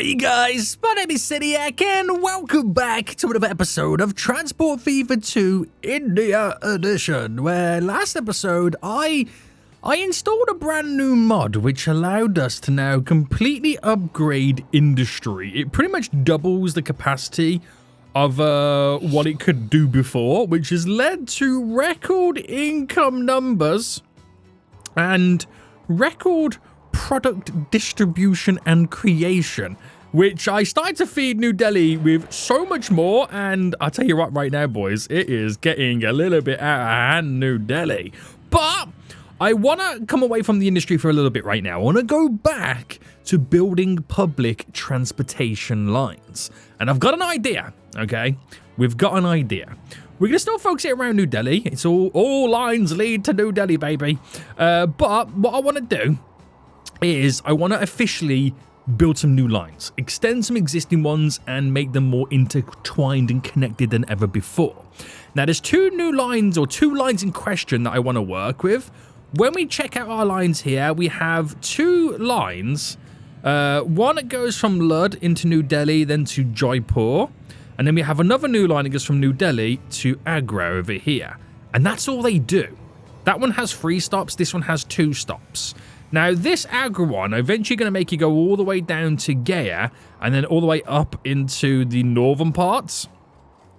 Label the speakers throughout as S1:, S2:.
S1: Hey guys, my name is Seniac and welcome back to another episode of Transport Fever 2 India Edition, where last episode I installed a brand new mod which allowed us to now completely upgrade industry. It pretty much doubles the capacity of what it could do before, which has led to record income numbers and record product distribution and creation, which I started to feed New Delhi with so much more. And I'll tell you what, right now, boys, it is getting a little bit out of hand, New Delhi. But I want to come away from the industry for a little bit right now. I want to go back to building public transportation lines. And I've got an idea, okay? We've got an idea. We're going to still focus it around New Delhi. It's all lines lead to New Delhi, baby. But what I want to do is I want to officially build some new lines, extend some existing ones, and make them more intertwined and connected than ever before. Now, there's two lines in question that I want to work with. When we check out our lines here, we have two lines. One that goes from Lud into New Delhi, then to Jaipur. And then we have another new line that goes from New Delhi to Agra over here. And that's all they do. That one has 3 stops. This one has 2 stops. Now, this Agra one eventually going to make you go all the way down to Gaya and then all the way up into the northern parts.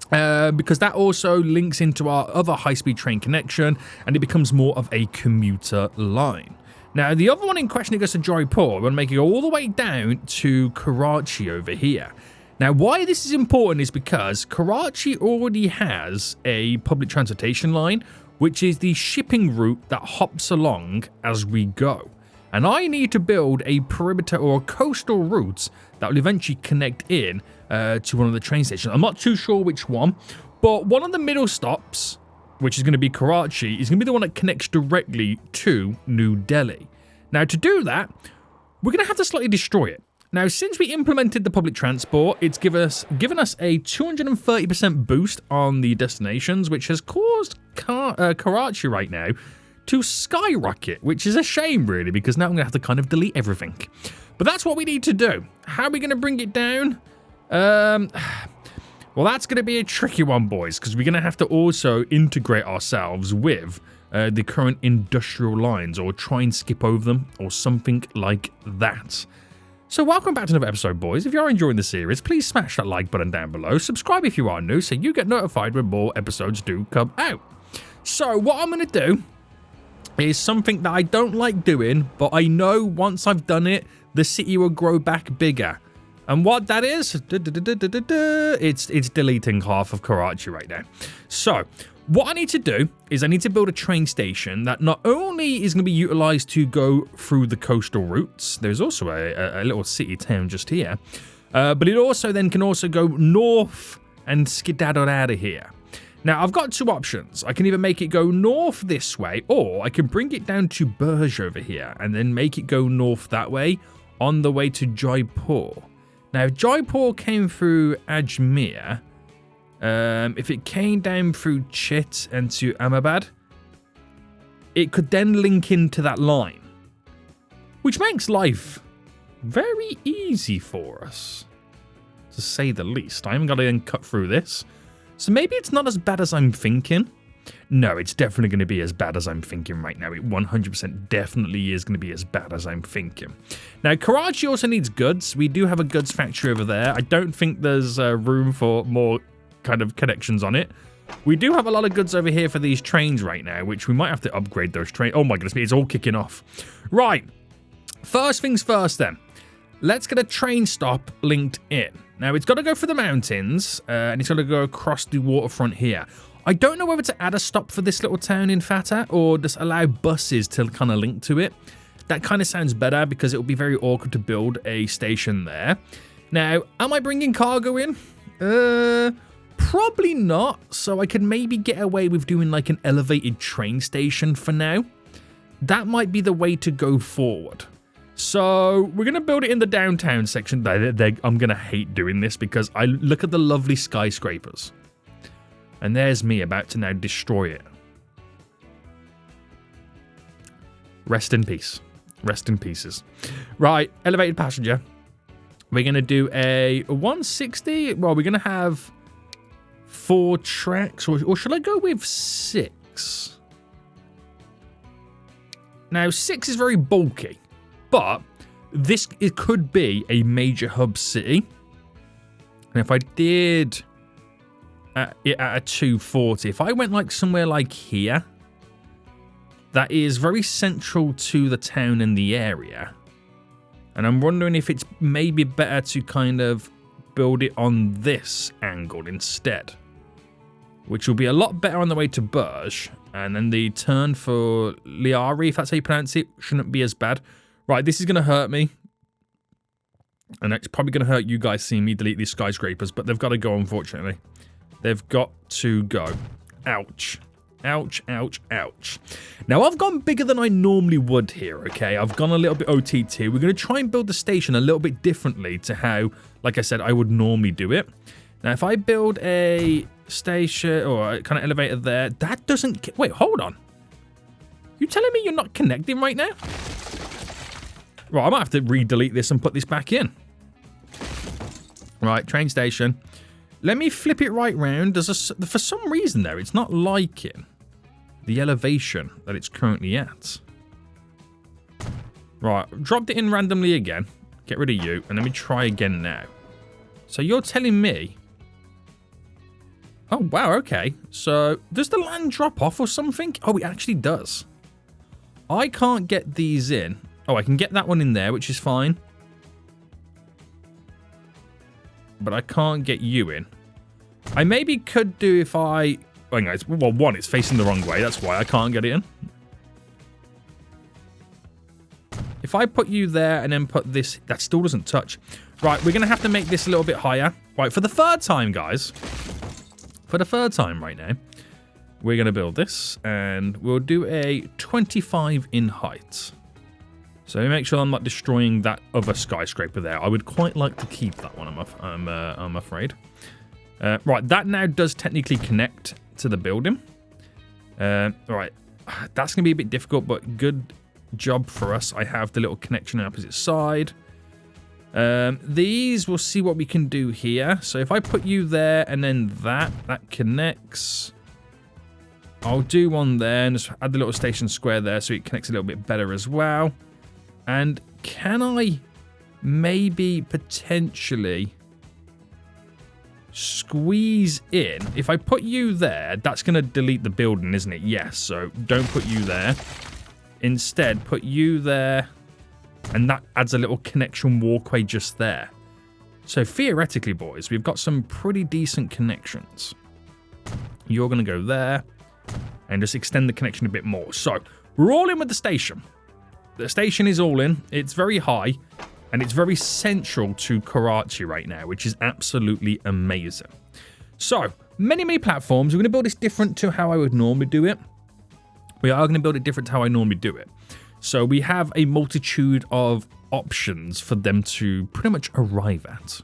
S1: Because that also links into our other high-speed train connection and it becomes more of a commuter line. Now, the other one in question that goes to Jaipur, we're going to make it go all the way down to Karachi over here. Now, why this is important is because Karachi already has a public transportation line, which is the shipping route that hops along as we go. And I need to build a perimeter or a coastal route that will eventually connect in to one of the train stations. I'm not too sure which one, but one of the middle stops, which is going to be Karachi, is going to be the one that connects directly to New Delhi. Now, to do that, we're going to have to slightly destroy it. Now, since we implemented the public transport, it's given us a 230% boost on the destinations, which has caused Karachi right now to skyrocket, which is a shame, really, because now I'm going to have to kind of delete everything. But that's what we need to do. How are we going to bring it down? Well, that's going to be a tricky one, boys, because we're going to have to also integrate ourselves with the current industrial lines, or try and skip over them, or something like that. So welcome back to another episode, boys. If you are enjoying the series, please smash that like button down below. Subscribe if you are new, so you get notified when more episodes do come out. So what I'm going to do is something that I don't like doing, but I know once I've done it, the city will grow back bigger. And what that is, it's deleting half of Karachi right now. So what I need to do is I need to build a train station that not only is going to be utilized to go through the coastal routes, there's also a little city town just here, but it also then can also go north and skedaddle out of here. Now, I've got 2 options. I can either make it go north this way, or I can bring it down to Burj over here and then make it go north that way on the way to Jaipur. Now, if Jaipur came through Ajmer, if it came down through Chit and to Ahmedabad, it could then link into that line, which makes life very easy for us, to say the least. I haven't got to then cut through this. So maybe it's not as bad as I'm thinking. No, it's definitely going to be as bad as I'm thinking right now. It 100% definitely is going to be as bad as I'm thinking. Now, Karachi also needs goods. We do have a goods factory over there. I don't think there's room for more kind of connections on it. We do have a lot of goods over here for these trains right now, which we might have to upgrade those trains. Oh my goodness, it's all kicking off. Right. First things first then. Let's get a train stop linked in. Now, it's got to go through the mountains, and it's got to go across the waterfront here. I don't know whether to add a stop for this little town in Fatah, or just allow buses to kind of link to it. That kind of sounds better, because it will be very awkward to build a station there. Now, am I bringing cargo in? Probably not, so I could maybe get away with doing like an elevated train station for now. That might be the way to go forward. So we're going to build it in the downtown section. I'm going to hate doing this because I look at the lovely skyscrapers. And there's me about to now destroy it. Rest in peace. Rest in pieces. Right, elevated passenger. We're going to do a 160. Well, we're going to have 4 tracks, or should I go with 6? Now, 6 is very bulky, but it could be a major hub city. And if I did it at a 240, if I went like somewhere like here, that is very central to the town and the area. And I'm wondering if it's maybe better to kind of build it on this angle instead, which will be a lot better on the way to Burj. And then the turn for Liari, if that's how you pronounce it, shouldn't be as bad. Right, this is going to hurt me. And it's probably going to hurt you guys seeing me delete these skyscrapers, but they've got to go, unfortunately. They've got to go. Ouch. Ouch, ouch, ouch. Now, I've gone bigger than I normally would here, okay? I've gone a little bit OTT. We're going to try and build the station a little bit differently to how, like I said, I would normally do it. Now, if I build a station or a kind of elevator there, that doesn't... Wait, hold on. You telling me you're not connecting right now? Right, I might have to re-delete this and put this back in. Right, train station. Let me flip it right round. For some reason there, it's not liking the elevation that it's currently at. Right, dropped it in randomly again. Get rid of you, and let me try again now. So you're telling me... Oh, wow, okay. So, does the land drop off or something? Oh, it actually does. I can't get these in. Oh, I can get that one in there, which is fine. But I can't get you in. I maybe could do if I... Well, one, it's facing the wrong way. That's why I can't get it in. If I put you there and then put this... That still doesn't touch. Right, we're going to have to make this a little bit higher. Right, for the 3rd time, guys. For the 3rd time right now. We're going to build this. And we'll do a 25 in height. So make sure I'm not destroying that other skyscraper there. I would quite like to keep that one, I'm afraid. Right, that now does technically connect to the building. Right, that's going to be a bit difficult, but good job for us. I have the little connection on the opposite side. These, we'll see what we can do here. So if I put you there and then that connects. I'll do one there and just add the little station square there so it connects a little bit better as well. And can I maybe potentially squeeze in? If I put you there, that's going to delete the building, isn't it? Yes, so don't put you there. Instead, put you there, and that adds a little connection walkway just there. So theoretically, boys, we've got some pretty decent connections. You're going to go there and just extend the connection a bit more. So we're all in with the station. The station is all in. It's very high, and it's very central to Karachi right now, which is absolutely amazing. So, many platforms. We're going to build this different to how I would normally do it. We are going to build it different to how I normally do it. So, we have a multitude of options for them to pretty much arrive at.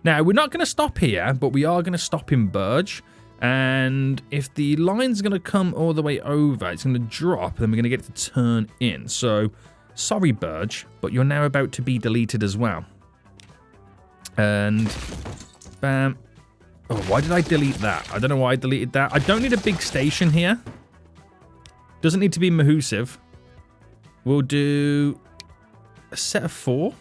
S1: Now, we're not going to stop here, but we are going to stop in Burj. And if the line's going to come all the way over, it's going to drop, then we're going to get it to turn in. So, sorry, Burj, but you're now about to be deleted as well. And, bam. Oh, why did I delete that? I don't know why I deleted that. I don't need a big station here. Doesn't need to be massive. We'll do a set of 4.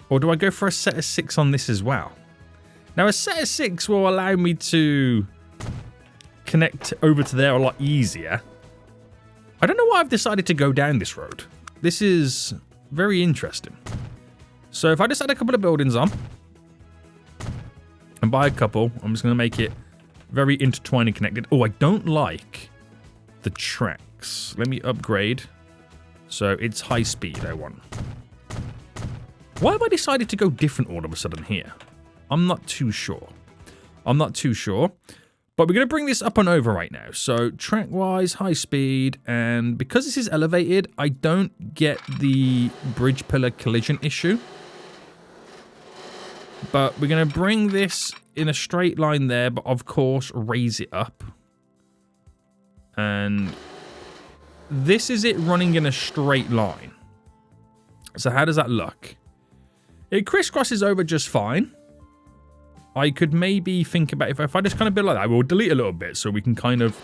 S1: Or do I go for a set of 6 on this as well? Now, a set of 6 will allow me to connect over to there a lot easier. I don't know why I've decided to go down this road. This is very interesting. So if I just add a couple of buildings on, and by a couple, I'm just going to make it very intertwined and connected. Oh, I don't like the tracks. Let me upgrade. So it's high speed I want. Why have I decided to go different all of a sudden here? I'm not too sure. I'm not too sure. But we're going to bring this up and over right now. So track-wise, high speed. And because this is elevated, I don't get the bridge pillar collision issue. But we're going to bring this in a straight line there, but of course raise it up. And this is it running in a straight line. So how does that look? It crisscrosses over just fine. I could maybe think about if I just kind of build like that, we'll delete a little bit so we can kind of,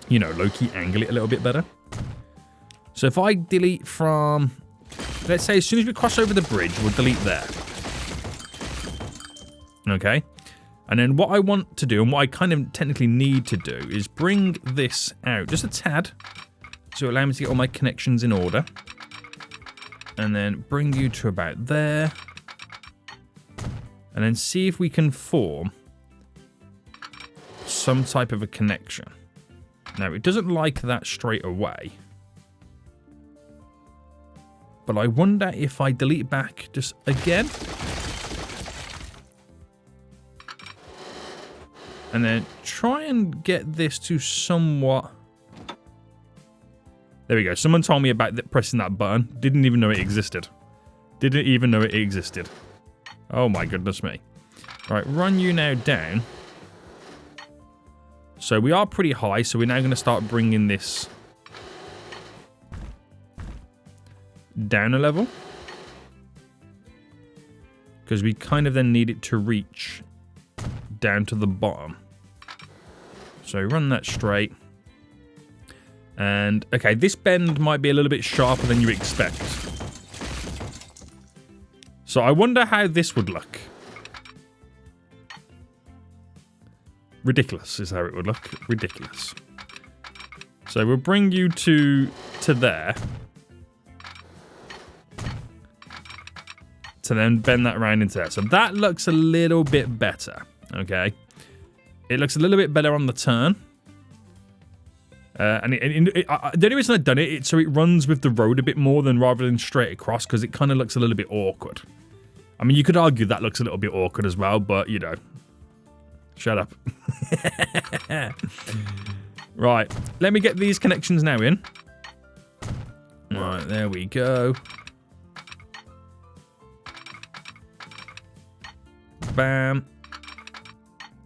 S1: you know, low-key angle it a little bit better. So if I delete from, let's say as soon as we cross over the bridge, we'll delete there. Okay. And then what I want to do, and what I kind of technically need to do, is bring this out just a tad to allow me to get all my connections in order. And then bring you to about there. And then see if we can form some type of a connection. Now, it doesn't like that straight away. But I wonder if I delete back just again. And then try and get this to somewhat... There we go. Someone told me about pressing that button. Didn't even know it existed. Didn't even know it existed. Oh my goodness me. Right, run you now down. So we are pretty high, so we're now going to start bringing this down a level. Because we kind of then need it to reach down to the bottom. So run that straight. And, okay, this bend might be a little bit sharper than you expect. So I wonder how this would look. Ridiculous is how it would look. Ridiculous. So we'll bring you to there. To then bend that around into there. So that looks a little bit better. Okay. It looks a little bit better on the turn. And the only reason I've done it, so it runs with the road a bit more than rather than straight across, because it kind of looks a little bit awkward. I mean, you could argue that looks a little bit awkward as well, but, you know. Shut up. Right. Let me get these connections now in. Right, there we go. Bam.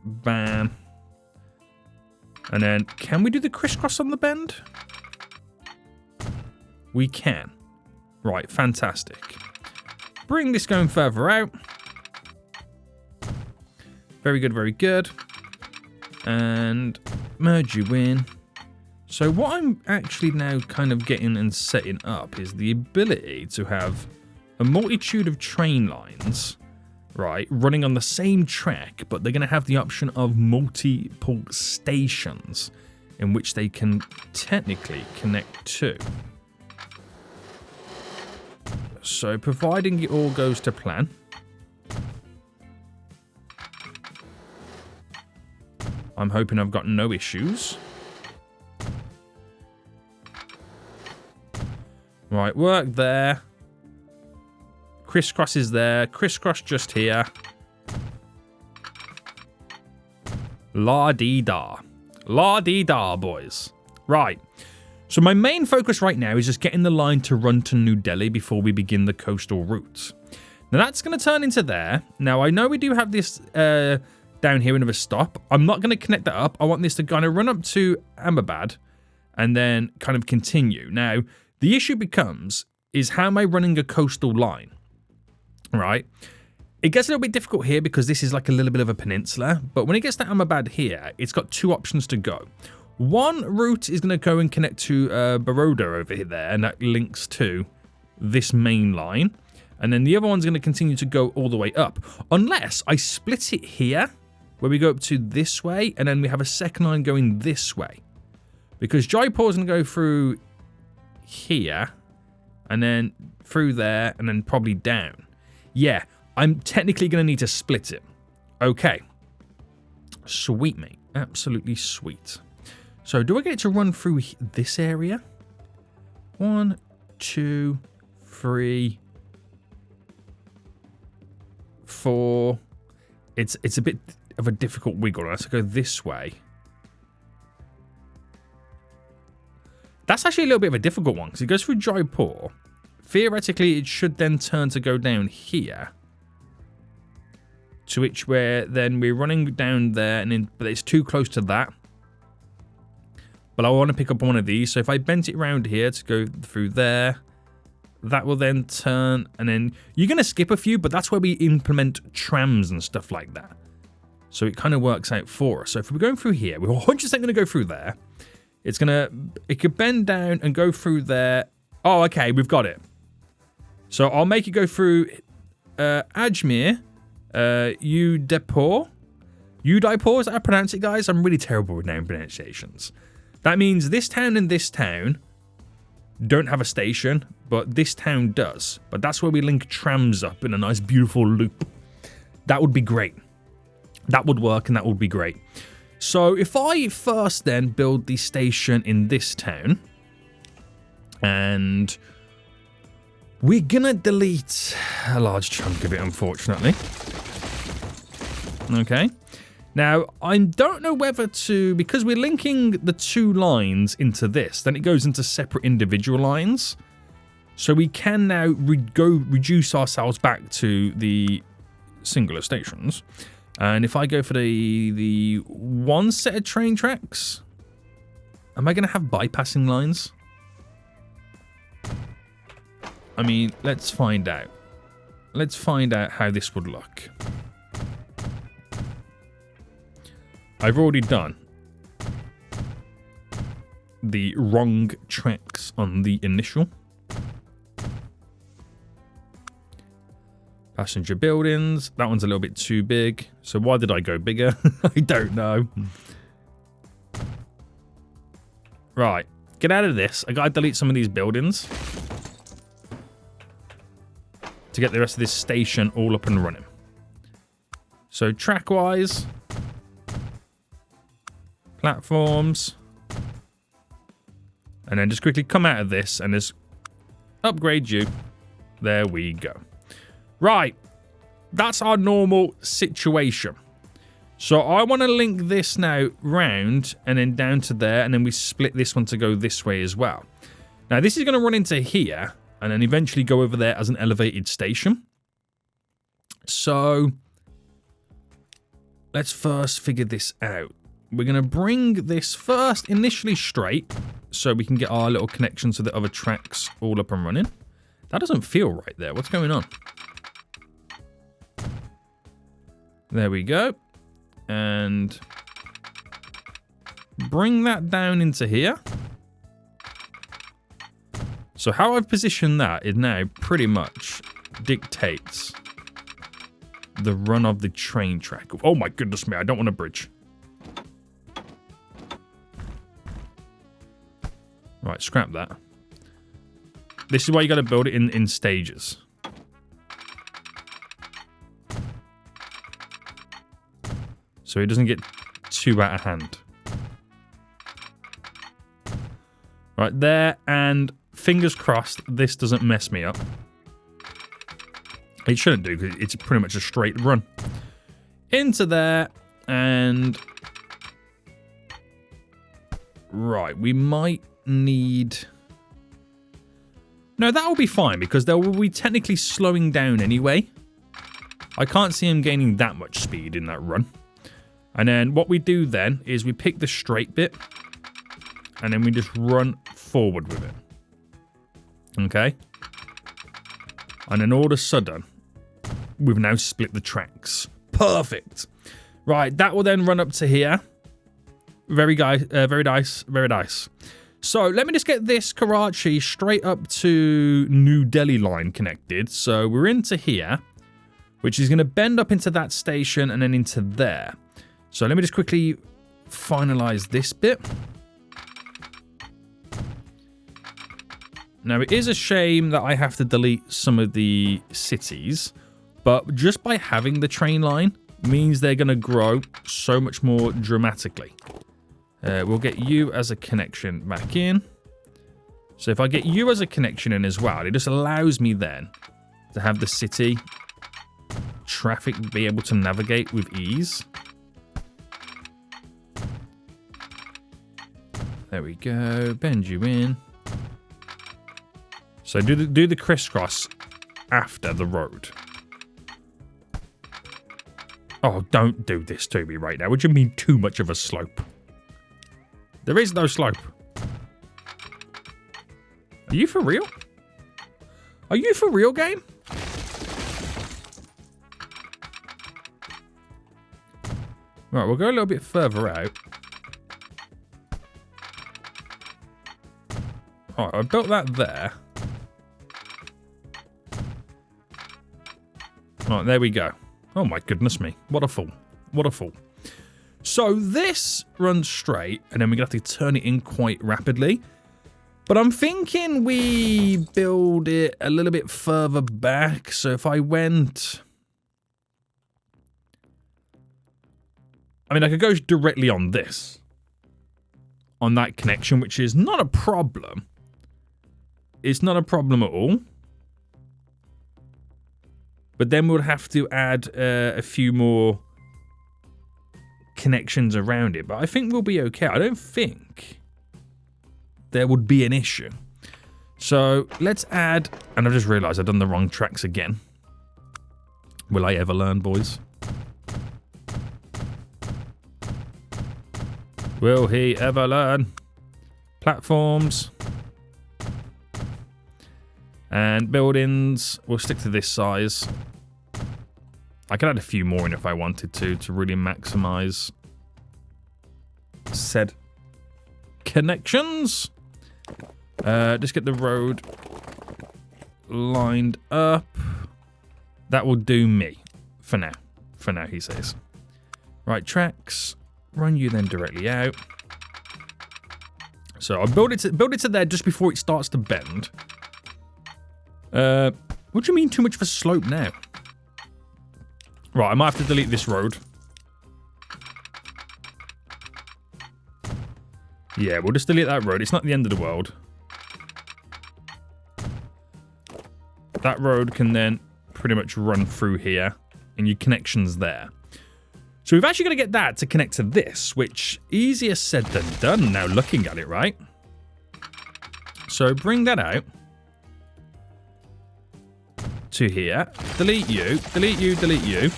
S1: Bam. And then, can we do the crisscross on the bend? We can. Right, fantastic. Bring this going further out. Very good, very good. And merge you in. So what I'm actually now kind of getting and setting up is the ability to have a multitude of train lines, right, running on the same track, but they're going to have the option of multiple stations in which they can technically connect to. So providing it all goes to plan, I'm hoping I've got no issues. Right, work there. Crisscross is there. Crisscross just here. La-dee-da. La-dee-da, boys. Right. So my main focus right now is just getting the line to run to New Delhi before we begin the coastal route. Now that's going to turn into there. Now I know we do have this down here, another stop. I'm not going to connect that up. I want this to kind of run up to Ahmedabad and then kind of continue. Now, the issue becomes, is how am I running a coastal line? Right? It gets a little bit difficult here because this is like a little bit of a peninsula. But when it gets to Ahmedabad here, it's got two options to go. One route is going to go and connect to Baroda over here there, and that links to this main line. And then the other one's going to continue to go all the way up. Unless I split it here, where we go up to this way, and then we have a second line going this way. Because Jaipur's going to go through here, and then through there, and then probably down. Yeah, I'm technically going to need to split it. Okay. Sweet, mate. Absolutely sweet. So, do I get it to run through this area? 1, 2, 3, 4. It's a bit of a difficult wiggle. I have to go this way. That's actually a little bit of a difficult one because it goes through Jaipur. Theoretically, it should then turn to go down here. To which where then we're running down there, and then, but it's too close to that. But I want to pick up one of these. So if I bent it around here to go through there, that will then turn, and then you're going to skip a few, but that's where we implement trams and stuff like that. So it kind of works out for us. So if we're going through here, we're 100% going to go through there. It could bend down and go through there. Oh, okay, we've got it. So I'll make it go through Ajmer, Udaipur, is that how I pronounce it, guys? I'm really terrible with name pronunciations. That means this town and this town don't have a station, but this town does. But that's where we link trams up in a nice, beautiful loop. That would be great. That would work, and that would be great. So if I first then build the station in this town, and we're gonna delete a large chunk of it, unfortunately. Okay. Now, I don't know whether to, because we're linking the two lines into this, then it goes into separate individual lines. So we can now reduce ourselves back to the singular stations. And if I go for the one set of train tracks, am I going to have bypassing lines? I mean, let's find out. Let's find out how this would look. I've already done the wrong tracks on the initial. Passenger buildings. That one's a little bit too big. So why did I go bigger? I don't know. Right. Get out of this. I gotta delete some of these buildings to get the rest of this station all up and running. So track-wise, platforms, and then just quickly come out of this and just upgrade you. There we go. Right, that's our normal situation. So I want to link this now round and then down to there, and then we split this one to go this way as well. Now this is going to run into here and then eventually go over there as an elevated station. So let's first figure this out. We're going to bring this first initially straight so we can get our little connections to the other tracks all up and running. That doesn't feel right there. What's going on? There we go. And bring that down into here. So how I've positioned that is now pretty much dictates the run of the train track. Oh my goodness me, I don't want a bridge. Right, scrap that. This is why you got to build it in stages. So it doesn't get too out of hand. Right there, and fingers crossed this doesn't mess me up. It shouldn't do, because it's pretty much a straight run. Into there, and... Right, we might need... No, that will be fine, because they will be technically slowing down anyway. I can't see him gaining that much speed in that run. And then what we do then is we pick the straight bit, and then we just run forward with it. Okay? And then all of a sudden, we've now split the tracks. Perfect. Right, that will then run up to here. Very nice. So let me just get this Karachi straight up to New Delhi line connected. So we're into here, which is going to bend up into that station and then into there. So let me just quickly finalize this bit. Now, it is a shame that I have to delete some of the cities, but just by having the train line means they're going to grow so much more dramatically. We'll get you as a connection back in. So if I get you as a connection in as well, it just allows me then to have the city traffic be able to navigate with ease. There we go. Bend you in. So do the crisscross after the road. Oh, don't do this to me right now. What do you mean too much of a slope? There is no slope. Are you for real? Are you for real, game? Right, we'll go a little bit further out. Alright, I built that there. Alright, there we go. Oh my goodness me. What a fool. What a fool. So this runs straight, and then we're going to have to turn it in quite rapidly. But I'm thinking we build it a little bit further back. So if I went... I mean, I could go directly on this. On that connection, which is not a problem. It's not a problem at all. But then we'll have to add a few more connections around it. But I think we'll be okay. I don't think there would be an issue. So let's add... And I've just realised I've done the wrong tracks again. Will I ever learn, boys? Will he ever learn? Platforms. And buildings. We'll stick to this size. I could add a few more in if I wanted to really maximize said connections. Just get the road lined up. That will do me for now. For now, he says. Right, tracks. Run you then directly out. So I'll build it to there just before it starts to bend. What do you mean too much of a slope now? Right, I might have to delete this road. Yeah, we'll just delete that road. It's not the end of the world. That road can then pretty much run through here, and your connection's there. So we've actually got to get that to connect to this, which easier said than done now looking at it, right? So bring that out to here. Delete you, delete you, delete you.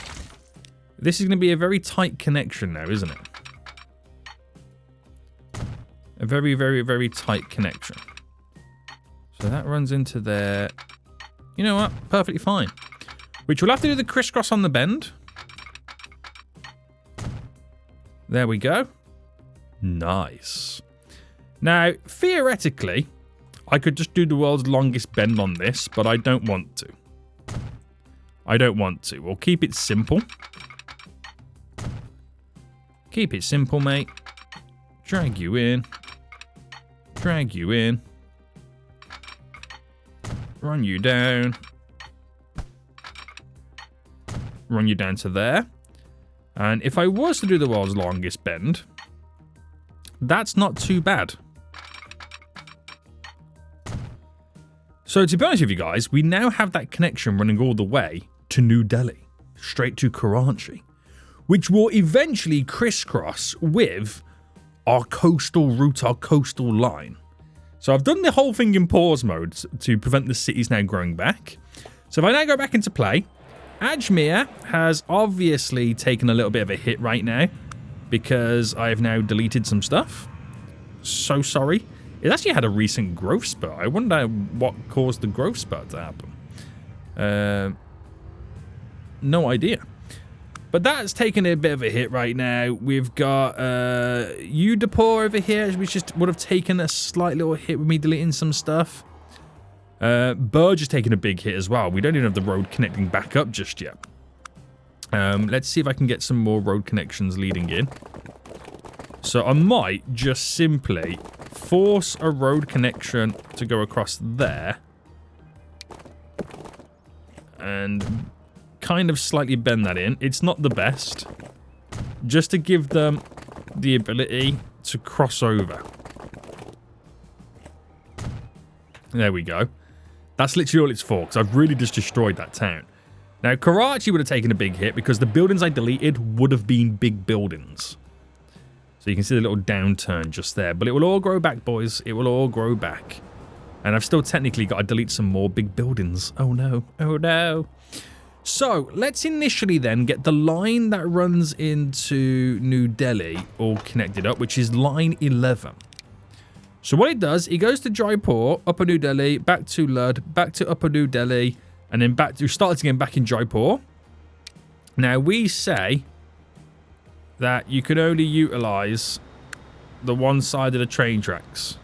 S1: This is going to be a very tight connection now, isn't it? A very, very, very tight connection. So that runs into there. You know what? Perfectly fine. Which we'll have to do the crisscross on the bend. There we go. Nice. Now, theoretically, I could just do the world's longest bend on this, but I don't want to. I don't want to. We'll keep it simple. Keep it simple, mate. Drag you in. Drag you in. Run you down. Run you down to there. And if I was to do the world's longest bend, that's not too bad. So to be honest with you guys, we now have that connection running all the way to New Delhi, straight to Karachi, which will eventually crisscross with our coastal route, our coastal line. So I've done the whole thing in pause mode to prevent the cities now growing back. So if I now go back into play, Ajmer has obviously taken a little bit of a hit right now because I have now deleted some stuff. So sorry. It actually had a recent growth spurt. I wonder what caused the growth spurt to happen. No idea. But that's taken a bit of a hit right now. We've got Udapur over here, which just would have taken a slight little hit with me deleting some stuff. Burge has taken a big hit as well. We don't even have the road connecting back up just yet. Let's see if I can get some more road connections leading in. So I might just simply force a road connection to go across there. And kind of slightly bend that in. It's not the best. Just to give them the ability to cross over. There we go. That's literally all it's for, because I've really just destroyed that town. Now, Karachi would have taken a big hit because the buildings I deleted would have been big buildings. So you can see the little downturn just there. But it will all grow back, boys. It will all grow back. And I've still technically got to delete some more big buildings. Oh, no. Oh, no. So, let's initially then get the line that runs into New Delhi all connected up, which is line 11. So what it does, it goes to Jaipur, Upper New Delhi, back to Lud, back to Upper New Delhi, and then back to starts again back in Jaipur. Now we say that you can only utilize the one side of the train tracks.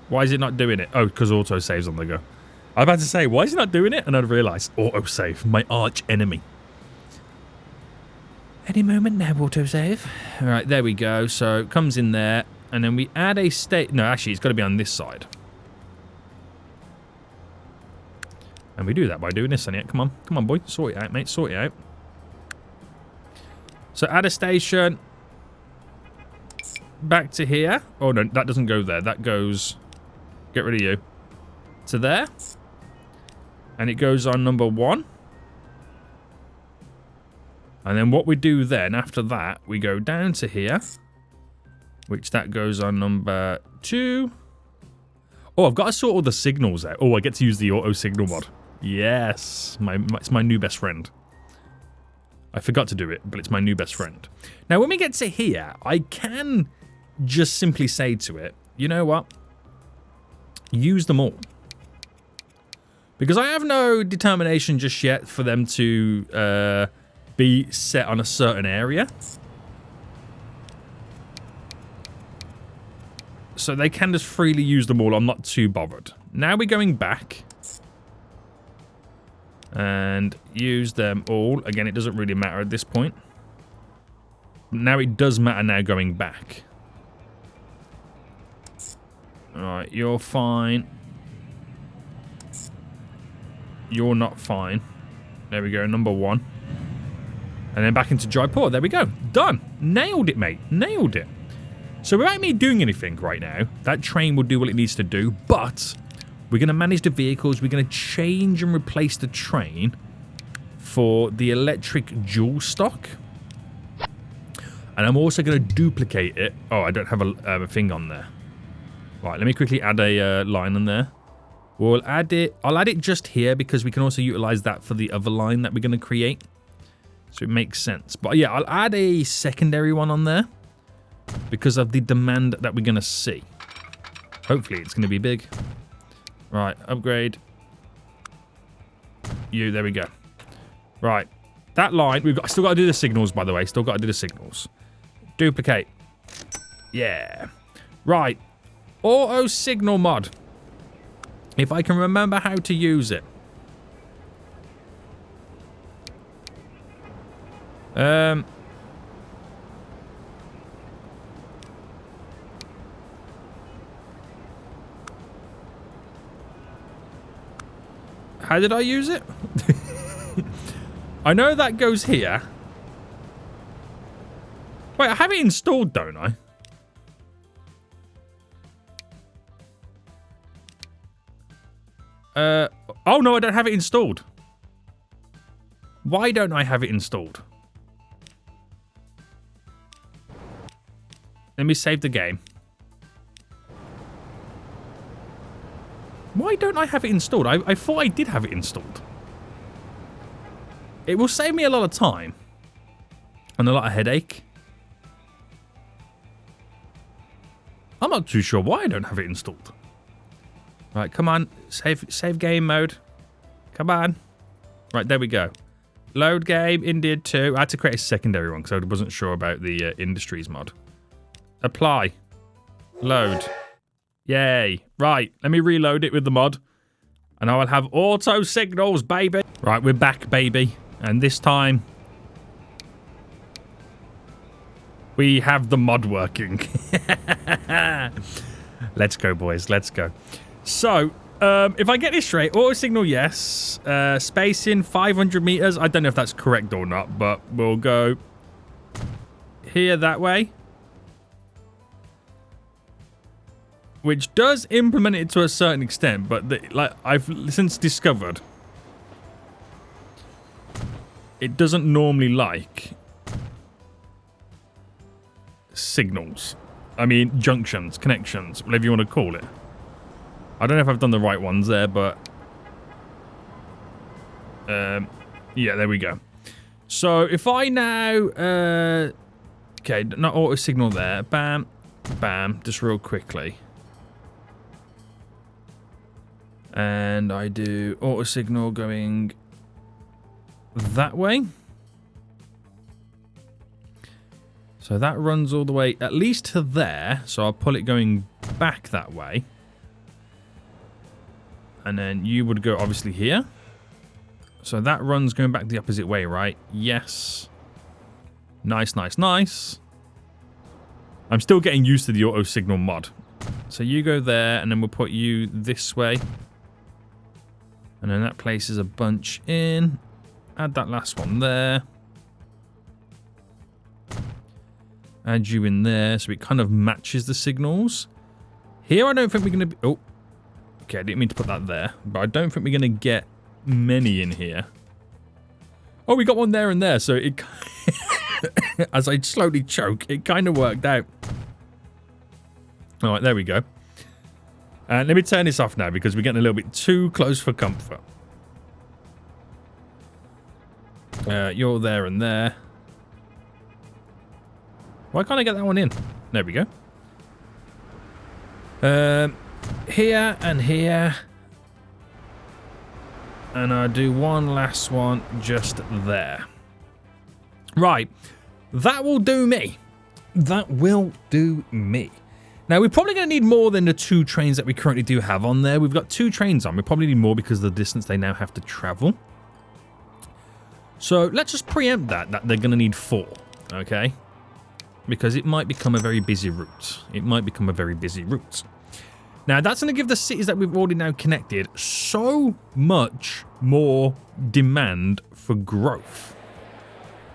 S1: Why is it not doing it? Oh, because autosave's on the go. I was about to say, why is it not doing it? And I realised, autosave, my arch enemy. Any moment now, autosave. All right, there we go. So it comes in there, and then we add a state. No, actually, it's got to be on this side. And we do that by doing this on it. Come on, boy. Sort it out, mate. Sort it out. So add a station. Back to here. Oh, no, that doesn't go there. That goes... Get rid of you. To there. And it goes on number 1. And then what we do then, after that, we go down to here. Which that goes on number 2. Oh, I've got to sort all the signals out. Oh, I get to use the auto signal mod. Yes. It's my new best friend. I forgot to do it, but it's my new best friend. Now, when we get to here, I can just simply say to it, you know what? Use them all. Because I have no determination just yet for them to be set on a certain area. So they can just freely use them all. I'm not too bothered. Now we're going back. And use them all. Again, it doesn't really matter at this point. Now it does matter now going back. Alright, you're fine. You're not fine. There we go, number 1. And then back into Jaipur. There we go. Done. Nailed it, mate. Nailed it. So without me doing anything right now, that train will do what it needs to do, but we're going to manage the vehicles. We're going to change and replace the train for the electric dual stock. And I'm also going to duplicate it. Oh, I don't have a thing on there. Right, let me quickly add a line on there. We'll add it. I'll add it just here because we can also utilize that for the other line that we're going to create. So it makes sense. But yeah, I'll add a secondary one on there because of the demand that we're going to see. Hopefully it's going to be big. Right, upgrade. You, there we go. Right, that line, still got to do the signals, by the way. Still got to do the signals. Duplicate. Yeah. Right. Auto signal mod. If I can remember how to use it. How did I use it? I know that goes here. Wait, I have it installed, don't I? Oh no, I don't have it installed. Why don't I have it installed? Let me save the game. Why don't I have it installed? I thought I did have it installed. It will save me a lot of time. And a lot of headache. I'm not too sure why I don't have it installed. Right, come on. Save game mode. Come on. Right, there we go. Load game, India 2. I had to create a secondary one because I wasn't sure about the Industries mod. Apply. Load. Yay. Right, let me reload it with the mod. And I will have auto signals, baby. Right, we're back, baby. And this time, we have the mod working. Let's go, boys. Let's go. So, if I get this straight, auto signal, yes. Spacing, 500 meters. I don't know if that's correct or not, but we'll go here that way. Which does implement it to a certain extent, but like I've since discovered, it doesn't normally like signals. I mean, junctions, connections, whatever you want to call it. I don't know if I've done the right ones there, but yeah, there we go. So if I now Okay, not auto signal there. Bam, bam, just real quickly. And I do auto signal going that way. So that runs all the way at least to there. So I'll pull it going back that way. And then you would go obviously here. So that runs going back the opposite way, right? Yes. Nice, nice, nice. I'm still getting used to the auto signal mod. So you go there, and then we'll put you this way. And then that places a bunch in. Add that last one there. Add you in there, so it kind of matches the signals. Here, I don't think we're going to be... Oh, okay, I didn't mean to put that there. But I don't think we're going to get many in here. Oh, we got one there and there, so it... As I slowly choke, it kind of worked out. All right, there we go. And let me turn this off now because we're getting a little bit too close for comfort. You're there and there. Why can't I get that one in? There we go. Here and here. And I do one last one just there. Right. That will do me. That will do me. Now, we're probably going to need more than the 2 trains that we currently do have on there. We've got 2 trains on. We probably need more because of the distance they now have to travel. So let's just preempt that they're going to need 4. Okay? Because it might become a very busy route. It might become a very busy route. Now, that's going to give the cities that we've already now connected so much more demand for growth.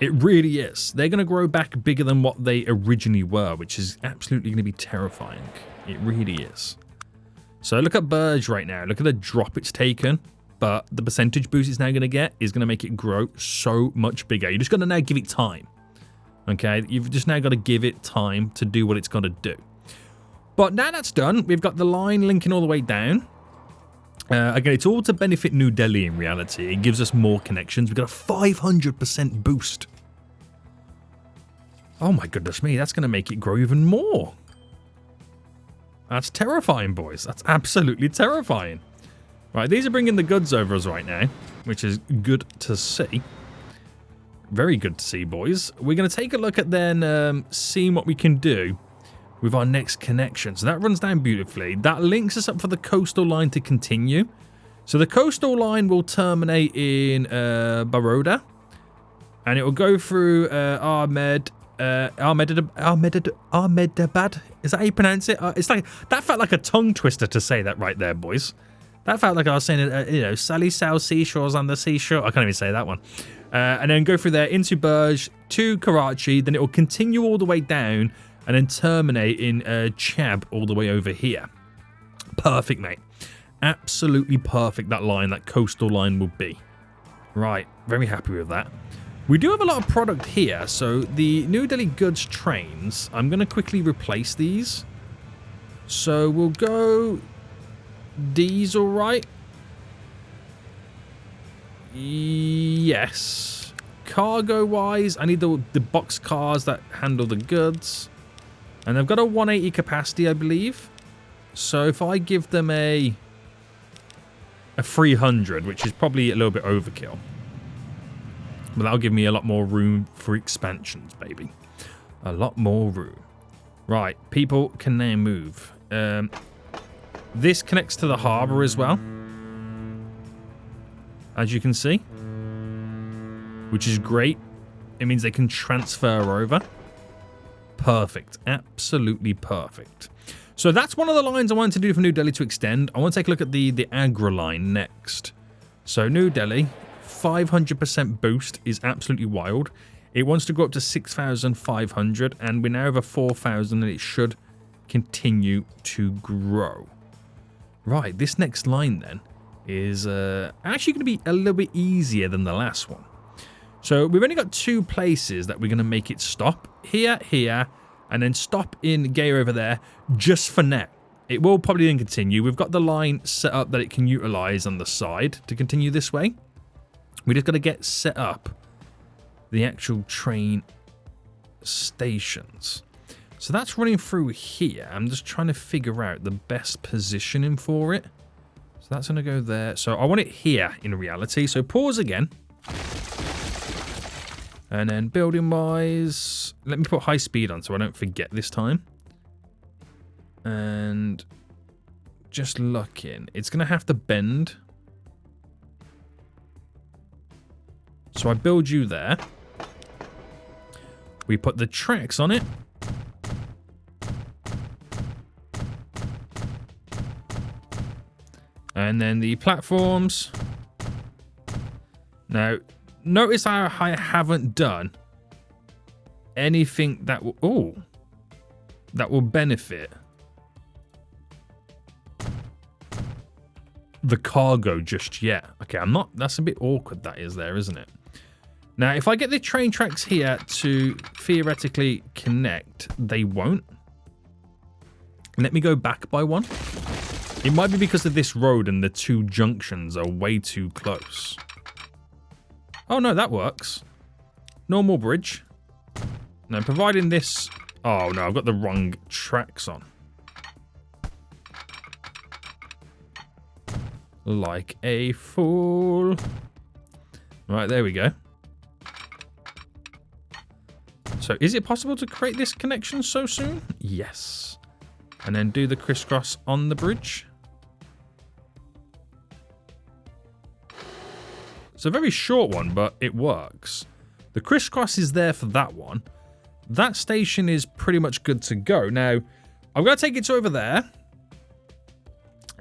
S1: It really is. They're going to grow back bigger than what they originally were, which is absolutely going to be terrifying. It really is. So look at Burge right now. Look at the drop it's taken. But the percentage boost it's now going to get is going to make it grow so much bigger. You're just going to now give it time. Okay? You've just now got to give it time to do what it's got to do. But now that's done, we've got the line linking all the way down. Again, it's all to benefit New Delhi in reality. It gives us more connections. We've got a 500% boost. Oh my goodness me, that's going to make it grow even more. That's terrifying, boys. That's absolutely terrifying. Right, these are bringing the goods over us right now, which is good to see. Very good to see, boys. We're going to take a look at then seeing what we can do with our next connection. So that runs down beautifully. That links us up for the coastal line to continue. So the coastal line will terminate in Baroda. And it will go through Ahmedabad. Is that how you pronounce it? It's like, that felt like a tongue twister to say that right there, boys. That felt like I was saying, Sally South Seashores on the seashore. I can't even say that one. And then go through there into Burj to Karachi. Then it will continue all the way down and then terminate in Chab all the way over here. Perfect, mate. Absolutely perfect, that line, that coastal line will be. Right, very happy with that. We do have a lot of product here. So the New Delhi goods trains, I'm going to quickly replace these. So we'll go diesel, right? Yes. Cargo-wise, I need the box cars that handle the goods. And they've got a 180 capacity, I believe. So if I give them a 300, which is probably a little bit overkill. But that'll give me a lot more room for expansions, baby. A lot more room. Right, people can now move. This connects to the harbour as well. As you can see. Which is great. It means they can transfer over. Perfect. Absolutely perfect. So that's one of the lines I wanted to do for New Delhi to extend. I want to take a look at the Agra line next. So New Delhi, 500% boost is absolutely wild. It wants to go up to 6,500 and we're now over 4,000 and it should continue to grow. Right, this next line then is actually going to be a little bit easier than the last one. So we've only got 2 places that we're going to make it stop. Here, and then stop in Gaya over there just for now. It will probably then continue. We've got the line set up that it can utilize on the side to continue this way. We just got to get set up the actual train stations. So that's running through here. I'm just trying to figure out the best positioning for it. So that's going to go there. So I want it here in reality. So pause again. And then building wise, let me put high speed on so I don't forget this time. And just lock in. It's going to have to bend. So I build you there. We put the tracks on it. And then the platforms. Now, notice how I haven't done anything that will, that will benefit the cargo just yet. Okay, I'm not, that's a bit awkward that is there, isn't it? Now, if I get the train tracks here to theoretically connect, they won't. Let me go back by one. It might be because of this road and the two junctions are way too close. Oh, no, that works. Normal bridge. Now, providing this... Oh, no, I've got the wrong tracks on. Like a fool. Right, there we go. So, is it possible to create this connection so soon? Yes. And then do the crisscross on the bridge. It's a very short one, but it works. The crisscross is there for that one. That station is pretty much good to go. Now, I'm going to take it to over there.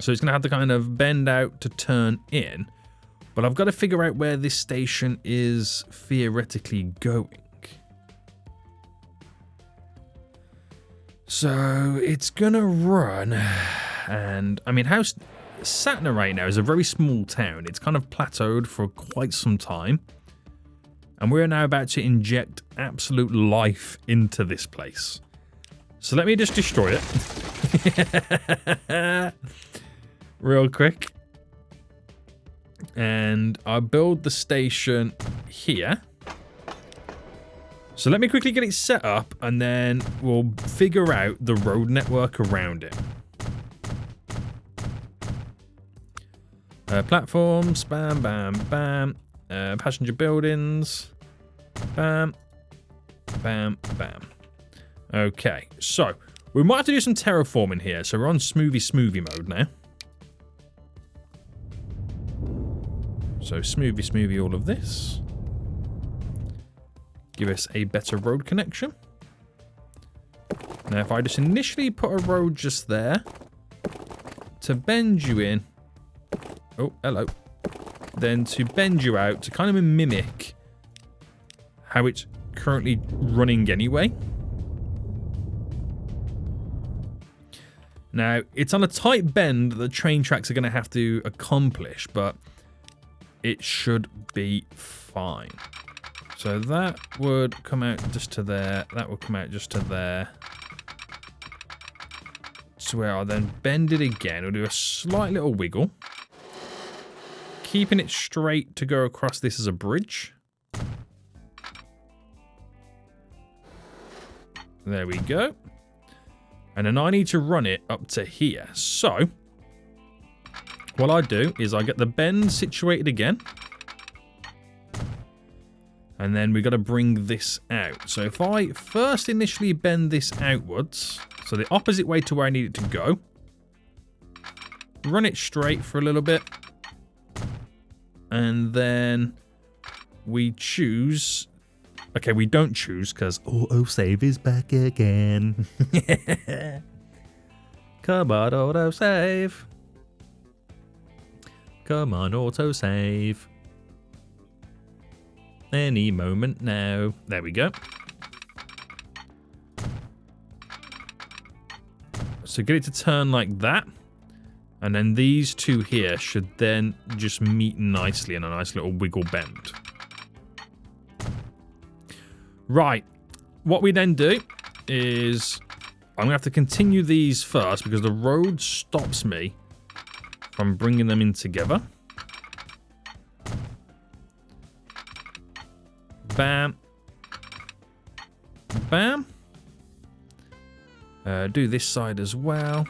S1: So it's going to have to kind of bend out to turn in. But I've got to figure out where this station is theoretically going. So it's going to run. And, I mean, how... Satna right now is a very small town. It's kind of plateaued for quite some time. And we're now about to inject absolute life into this place. So let me just destroy it. Real quick. And I'll build the station here. So let me quickly get it set up and then we'll figure out the road network around it. Platforms, bam, bam, bam. Passenger buildings, bam, bam, bam. Okay, so we might have to do some terraforming here. So we're on smoothie mode now. So smoothie all of this. Give us a better road connection. Now if I just initially put a road just there to bend you in. Oh, hello. Then to bend you out to kind of mimic how it's currently running anyway. Now, it's on a tight bend that the train tracks are going to have to accomplish, but it should be fine. So that would come out just to there. That would come out just to there. To where I'll then bend it again. We'll do a slight little wiggle. Keeping it straight to go across this as a bridge. There we go. And then I need to run it up to here. So, what I do is I get the bend situated again. And then we've got to bring this out. So if I first initially bend this outwards, so the opposite way to where I need it to go. Run it straight for a little bit. And then we choose... Okay, we don't choose because autosave is back again. Come on, autosave. Come on, autosave. Any moment now. There we go. So get it to turn like that. And then these two here should then just meet nicely in a nice little wiggle bend. Right. What we then do is I'm going to have to continue these first because the road stops me from bringing them in together. Bam. Bam. Do this side as well.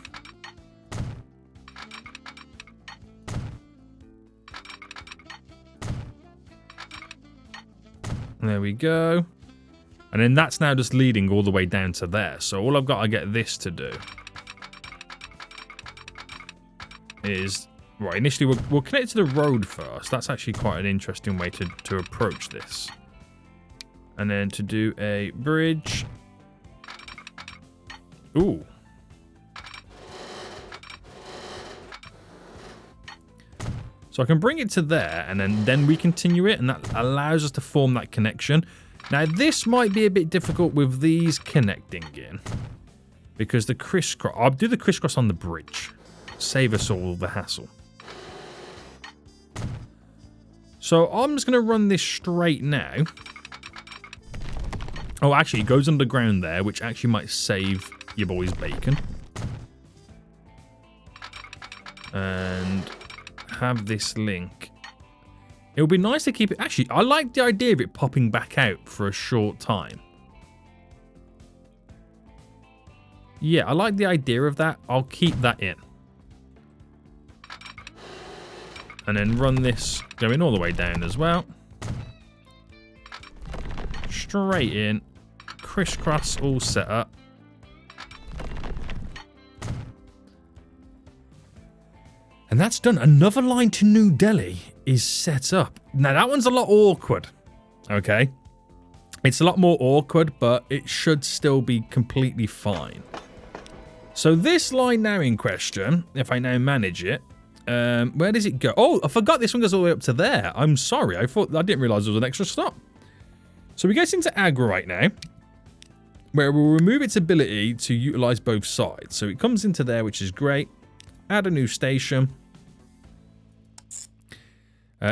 S1: There we go. And then that's now just leading all the way down to there. So all I've got to get this to do is... Right, initially we'll connect to the road first. That's actually quite an interesting way to approach this. And then to do a bridge. Ooh. So I can bring it to there, and then we continue it, and that allows us to form that connection. Now, this might be a bit difficult with these connecting in, because the crisscross... I'll do the crisscross on the bridge. Save us all the hassle. So I'm just going to run this straight now. Oh, actually, it goes underground there, which actually might save your boy's bacon. And have this link. It would be nice to keep it... Actually, I like the idea of it popping back out for a short time. Yeah, I like the idea of that. I'll keep that in. And then run this going all the way down as well. Straight in. Crisscross all set up. And that's done. Another line to New Delhi is set up. Now, that one's a lot awkward. Okay? It's a lot more awkward, but it should still be completely fine. So this line now in question, if I now manage it, where does it go? Oh, I forgot this one goes all the way up to there. I'm sorry. I didn't realize there was an extra stop. So we get into Agra right now, where we'll remove its ability to utilize both sides. So it comes into there, which is great. Add a new station.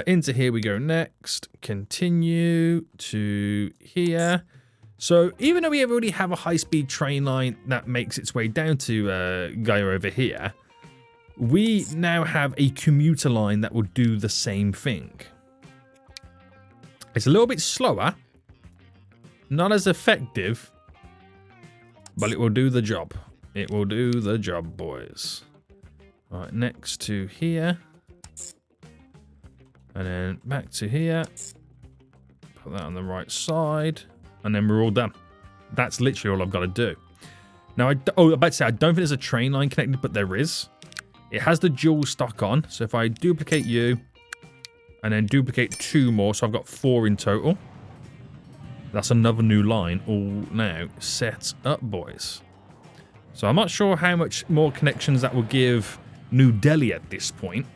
S1: Into here we go next. Continue to here. So even though we already have a high-speed train line that makes its way down to Gaia over here, we now have a commuter line that will do the same thing. It's a little bit slower. Not as effective. But it will do the job. It will do the job, boys. All right, next to here. And then back to here. Put that on the right side. And then we're all done. That's literally all I've got to do. Now, I'm about to say, I don't think there's a train line connected, but there is. It has the dual stock on. So if I duplicate you, and then duplicate 2 more, so I've got 4 in total. That's another new line all now set up, boys. So I'm not sure how much more connections that will give New Delhi at this point.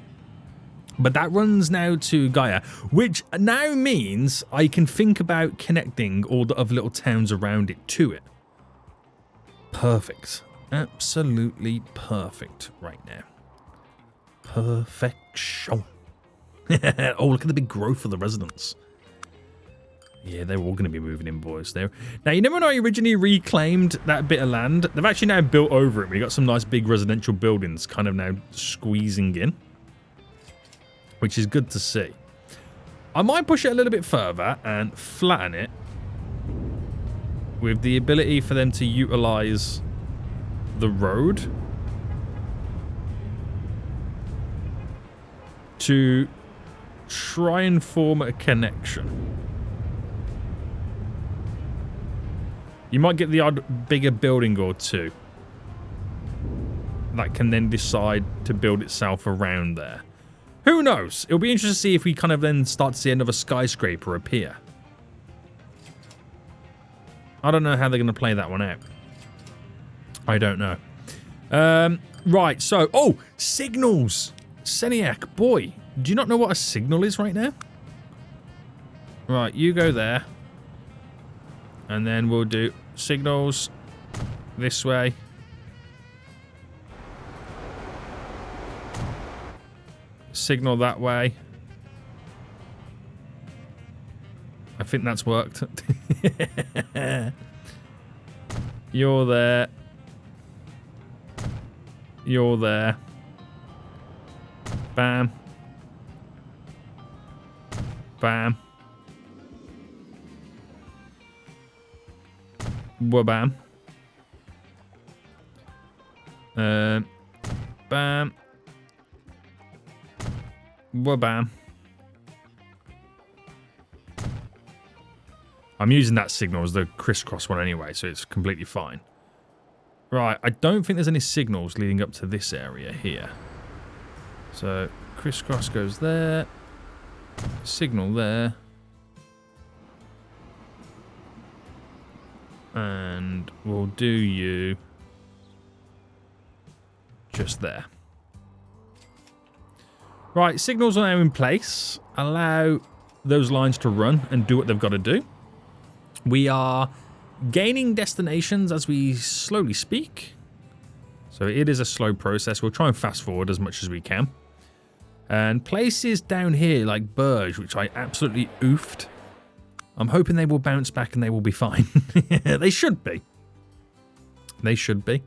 S1: But that runs now to Gaia, which now means I can think about connecting all the other little towns around it to it. Perfect. Absolutely perfect right now. Perfection. Oh, look at the big growth of the residents. Yeah, they're all going to be moving in, boys. There. Now, you remember when I originally reclaimed that bit of land? They've actually now built over it. We got some nice big residential buildings kind of now squeezing in, which is good to see. I might push it a little bit further and flatten it with the ability for them to utilize the road to try and form a connection. You might get the odd bigger building or two that can then decide to build itself around there. Who knows? It'll be interesting to see if we kind of then start to see another skyscraper appear. I don't know how they're going to play that one out. I don't know. Right, so... Oh! Signals! Seniac, boy. Do you not know what a signal is right now? Right, you go there. And then we'll do signals this way. Signal that way. I think that's worked. You're there. You're there. Bam. Bam. Wabam. Bam. Wabam. I'm using that signal as the crisscross one anyway, so it's completely fine. Right, I don't think there's any signals leading up to this area here. So, crisscross goes there. Signal there. And we'll do you just there. Right, signals are now in place. Allow those lines to run and do what they've got to do. We are gaining destinations as we slowly speak. So it is a slow process. We'll try and fast forward as much as we can. And places down here like Burj, which I absolutely oofed. I'm hoping they will bounce back and they will be fine. They should be. They should be.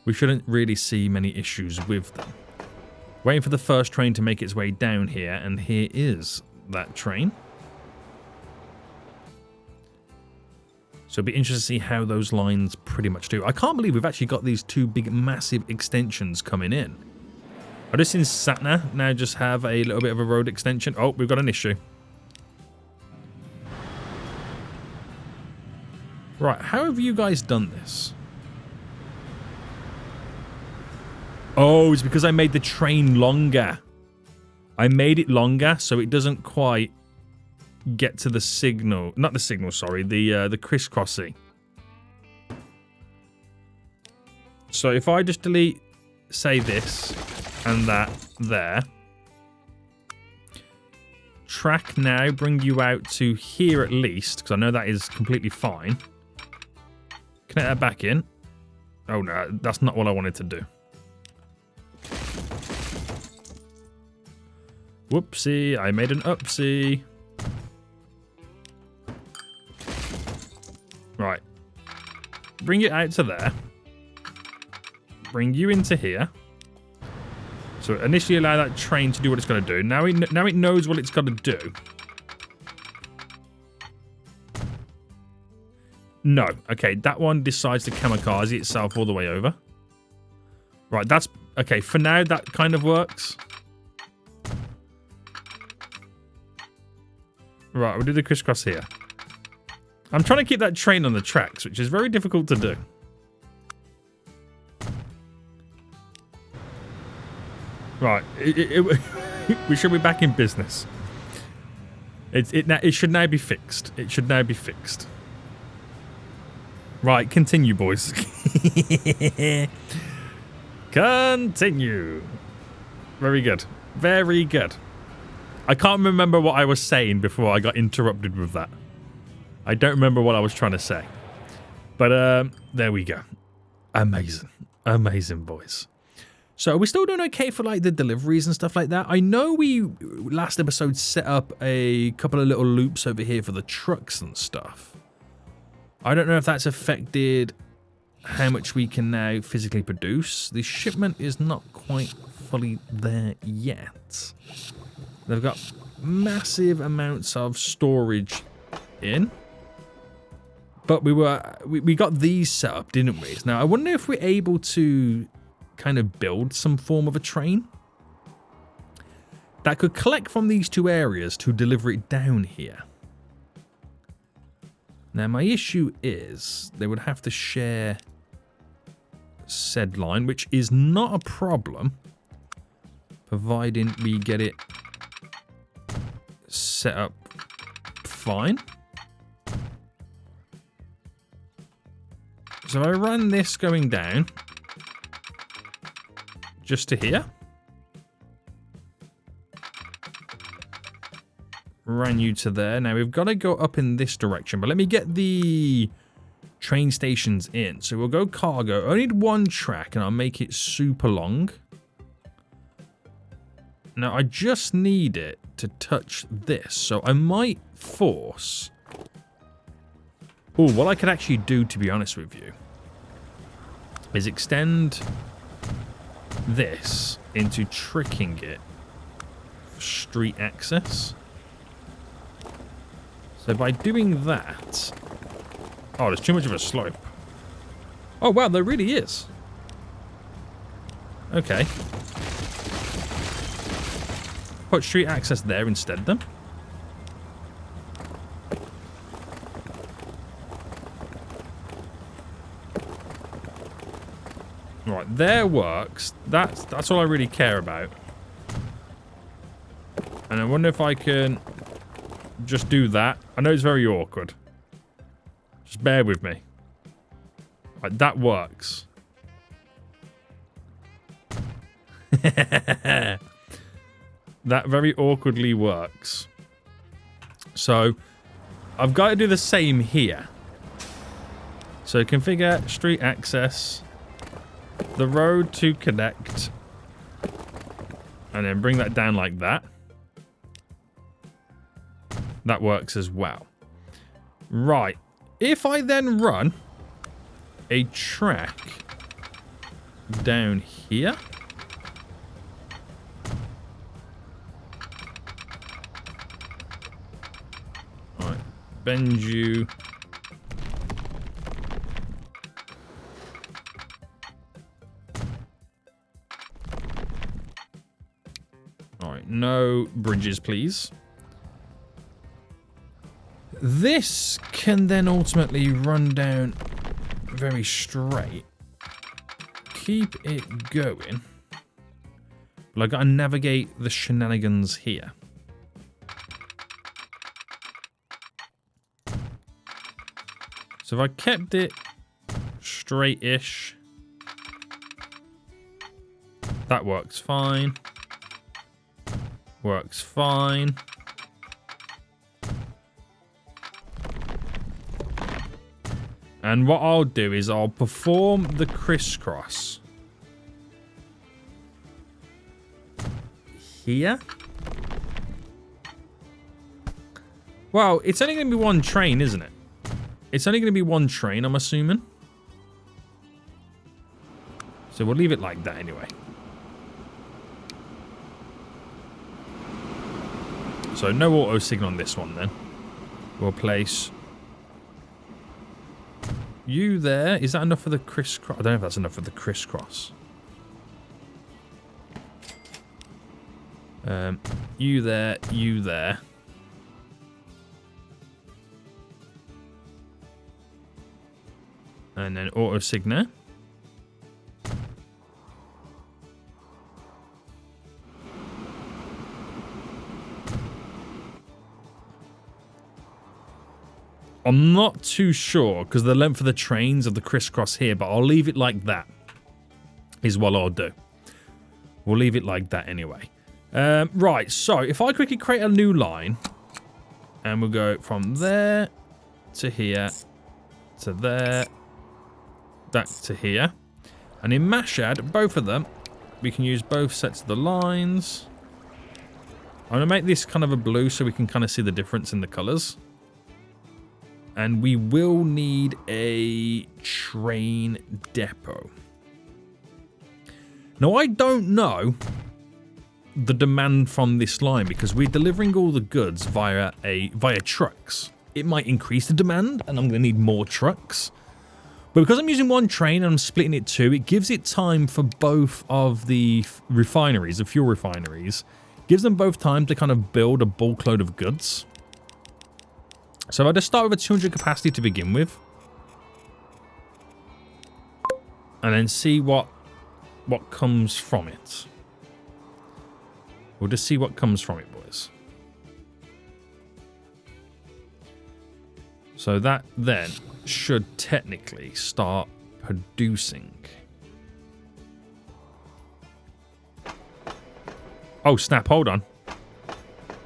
S1: We shouldn't really see many issues with them. Waiting for the first train to make its way down here, and here is that train. So it'll be interesting to see how those lines pretty much do. I can't believe we've actually got these two big, massive extensions coming in. I just seen Satna now just have a little bit of a road extension. Oh, we've got an issue. Right, how have you guys done this? Oh, it's because I made the train longer. I made it longer so it doesn't quite get to the signal. Not the signal, sorry. The crisscrossing. So if I just delete, say this and that there. Track now, bring you out to here at least, because I know that is completely fine. Connect that back in. Oh no, that's not what I wanted to do. Whoopsie, I made an upsie. Right. Bring it out to there. Bring you into here. So initially allow that train to do what it's going to do. Now it knows what it's got to do. No. Okay, that one decides to kamikaze itself all the way over. Right, that's... Okay, for now, that kind of works. Right, we'll do the crisscross here. I'm trying to keep that train on the tracks, which is very difficult to do. Right, we should be back in business. It should now be fixed. It should now be fixed. Right, continue, boys. Continue. Very good. Very good. I can't remember what I was saying before I got interrupted with that. I don't remember what I was trying to say. But there we go. Amazing. Amazing, boys. So are we still doing okay for like the deliveries and stuff like that? I know we last episode set up a couple of little loops over here for the trucks and stuff. I don't know if that's affected how much we can now physically produce. The shipment is not quite fully there yet. They've got massive amounts of storage in. But we got these set up, didn't we? Now I wonder if we're able to kind of build some form of a train that could collect from these two areas to deliver it down here. Now my issue is they would have to share said line, which is not a problem, providing we get it set up fine. So I run this going down just to here. Run you to there. Now we've got to go up in this direction, but let me get the train stations in. So we'll go cargo. I need one track and I'll make it super long. Now I just need it to touch this. So I might force... Oh, what I could actually do, to be honest with you, is extend this into tricking it for street access. So by doing that,
S2: Oh, there's too much of a slope. Oh, wow, there really is. Okay. Put street access there instead, then. Right, there works. That's all I really care about. And I wonder if I can just do that. I know it's very awkward. Just bear with me. Right, that works. That very awkwardly works. So, I've got to do the same here. So, configure street access. The road to connect. And then bring that down like that. That works as well. Right. If I then run a track down here. Alright. Bend you. Alright. No bridges, please. This can then ultimately run down very straight. Keep it going. But I gotta navigate the shenanigans here. So if I kept it straight-ish, that works fine. Works fine. And what I'll do is I'll perform the crisscross here. Well, it's only going to be one train, isn't it? It's only going to be one train, I'm assuming. So we'll leave it like that anyway. So no auto signal on this one then. We'll place you there. Is that enough for the crisscross? I don't know if that's enough for the crisscross. You there, you there. And then auto signal. I'm not too sure because the length of the trains of the crisscross here, but I'll leave it like that is what I'll do. We'll leave it like that anyway. Right, so if I quickly create a new line and we'll go from there to here to there, back to here. And in Mashad, both of them, we can use both sets of the lines. I'm going to make this kind of a blue so we can kind of see the difference in the colors. And we will need a train depot. Now, I don't know the demand from this line because we're delivering all the goods via trucks. It might increase the demand and I'm going to need more trucks. But because I'm using one train and I'm splitting it two, it gives it time for both of the refineries, the fuel refineries. Gives them both time to kind of build a bulk load of goods. So I'll just start with a 200 capacity to begin with. And then see what comes from it. We'll just see what comes from it, boys. So that then should technically start producing. Oh, snap, hold on.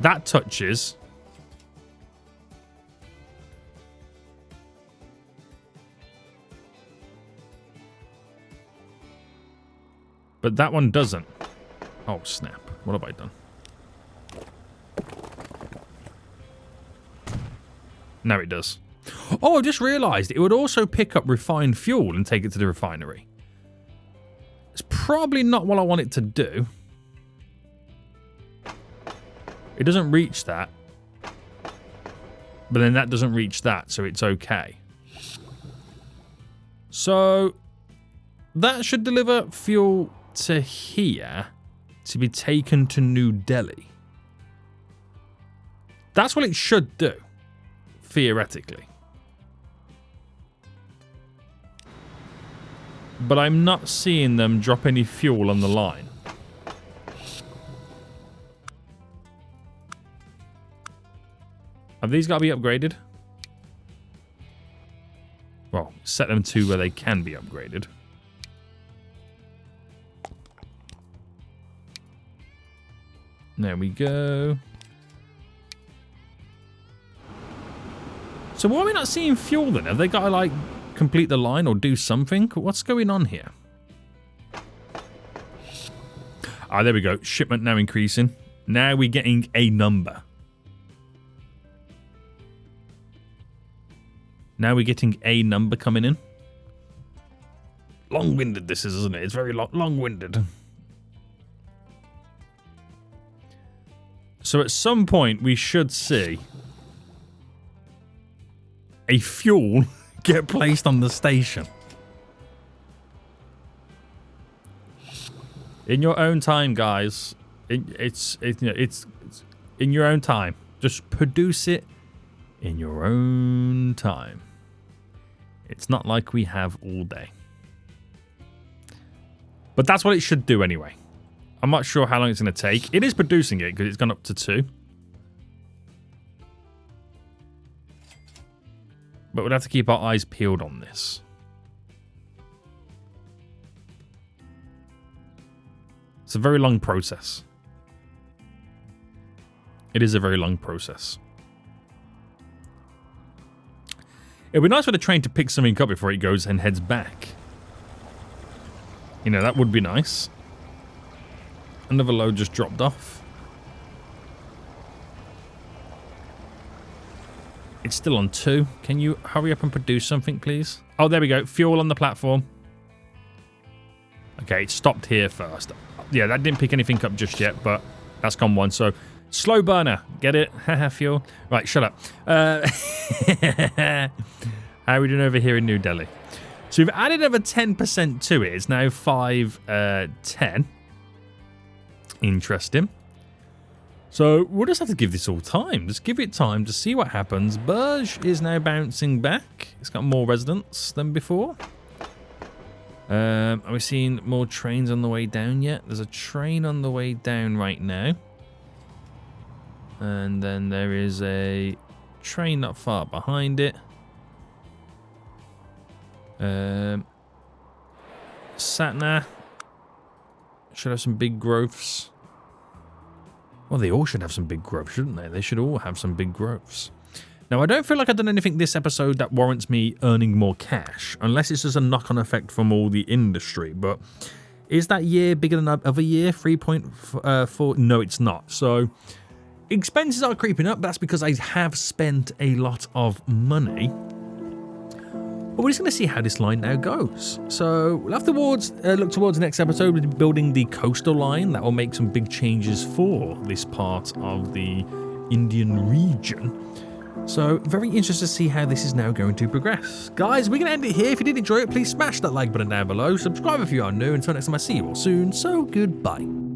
S2: That touches. But that one doesn't. Oh, snap. What have I done? Now it does. Oh, I just realized it would also pick up refined fuel and take it to the refinery. It's probably not what I want it to do. It doesn't reach that. But then that doesn't reach that, so it's okay. So that should deliver fuel to here to be taken to New Delhi. That's what it should do, theoretically. But I'm not seeing them drop any fuel on the line. Have these got to be upgraded? Well, set them to where they can be upgraded. There we go. So why are we not seeing fuel then? Have they got to, like, complete the line or do something? What's going on here? Ah, there we go. Shipment now increasing. Now we're getting a number. Now we're getting a number coming in. Long-winded this is, isn't it? It's very long-winded. So at some point we should see a fuel get placed on the station. In your own time, guys. It's in your own time. Just produce it in your own time. It's not like we have all day. But that's what it should do anyway. I'm not sure how long it's going to take. It is producing it because it's gone up to 2. But we'll have to keep our eyes peeled on this. It's a very long process. It is a very long process. It'd be nice for the train to pick something up before it goes and heads back. You know, that would be nice. Another load just dropped off. It's still on 2. Can you hurry up and produce something, please? Oh, there we go. Fuel on the platform. Okay, it stopped here first. Yeah, that didn't pick anything up just yet, but that's gone 1. So, slow burner. Get it? Haha, fuel. Right, shut up. How are we doing over here in New Delhi? So, we've added another 10% to it. It's now 510. Interesting. So we'll just have to give this all time. Just give it time to see what happens. Burj is now bouncing back. It's got more residents than before. Are we seeing more trains on the way down yet? There's a train on the way down right now. And then there is a train not far behind it. Satna should have some big growths. Well, they all should have some big growth, shouldn't they? They should all have some big growths. Now, I don't feel like I've done anything this episode that warrants me earning more cash, unless it's just a knock-on effect from all the industry. But is that year bigger than other year? 3.4? No, it's not. So expenses are creeping up. That's because I have spent a lot of money. But we're just going to see how this line now goes. So we'll have to look towards the next episode with building the coastal line. That will make some big changes for this part of the Indian region. So very interested to see how this is now going to progress. Guys, we're going to end it here. If you did enjoy it, please smash that like button down below. Subscribe if you are new. Until next time, I see you all soon. So goodbye.